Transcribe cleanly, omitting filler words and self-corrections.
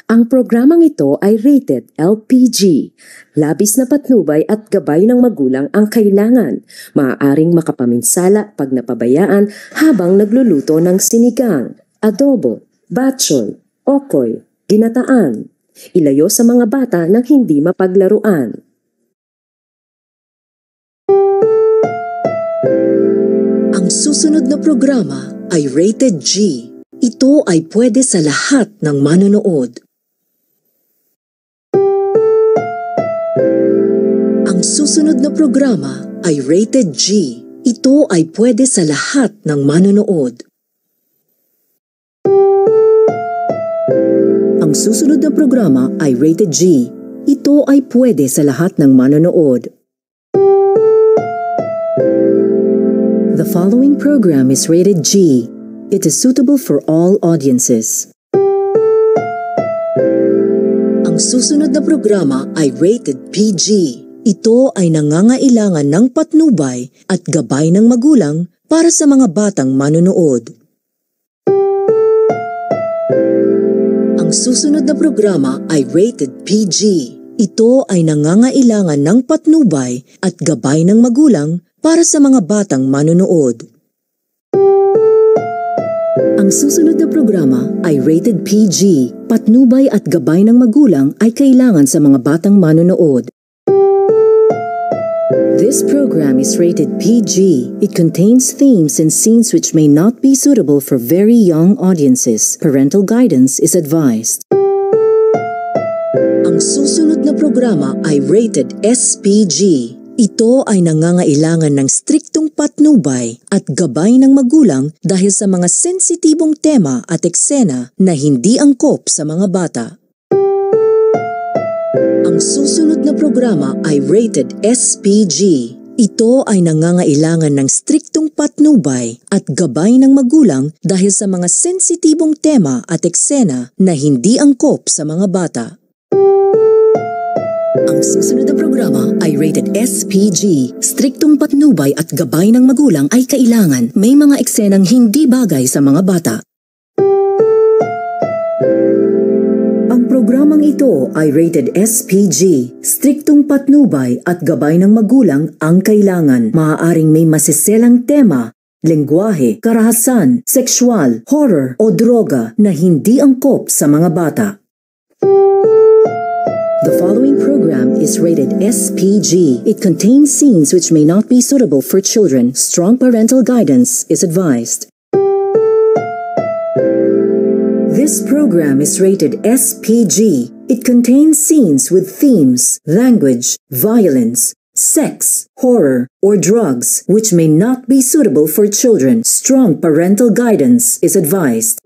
Ang programang ito ay rated LPG. Labis na patnubay at gabay ng magulang ang kailangan. Maaaring makapaminsala pag napabayaan habang nagluluto ng sinigang, adobo, batchoy, okoy, ginataan. Ilayo sa mga bata ng hindi mapaglaruan. Ang susunod na programa ay rated G. Ito ay pwede sa lahat ng manonood. Ang susunod na programa ay rated G. Ito ay pwede sa lahat ng manonood. Ang susunod na programa ay rated G. Ito ay pwede sa lahat ng manonood. The following program is rated G. It is suitable for all audiences. Ang susunod na programa ay rated PG. Ito ay nangangailangan ng patnubay at gabay ng magulang para sa mga batang manonood. Ang susunod na programa ay rated PG. Ito ay nangangailangan ng patnubay at gabay ng magulang para sa mga batang manonood. Ang susunod na programa ay rated PG. Patnubay at gabay ng magulang ay kailangan sa mga batang manonood. This program is rated PG. It contains themes and scenes which may not be suitable for very young audiences. Parental guidance is advised. Ang susunod na programa ay rated SPG. Ito ay nangangailangan ng striktong patnubay at gabay ng magulang dahil sa mga sensitibong tema at eksena na hindi angkop sa mga bata. Ang susunod na programa ay rated SPG. Ito ay nangangailangan ng striktong patnubay at gabay ng magulang dahil sa mga sensitibong tema at eksena na hindi angkop sa mga bata. Ang susunod na programa ay rated SPG. Striktong patnubay at gabay ng magulang ay kailangan. May mga eksenang hindi bagay sa mga bata. Ang programang ito ay rated SPG. Striktong patnubay at gabay ng magulang ang kailangan. Maaaring may masiselang tema, lengguwahe, karahasan, sexual, horror o droga na hindi angkop sa mga bata. The following program is rated SPG. It contains scenes which may not be suitable for children. Strong parental guidance is advised. This program is rated SPG. It contains scenes with themes, language, violence, sex, horror, or drugs which may not be suitable for children. Strong parental guidance is advised.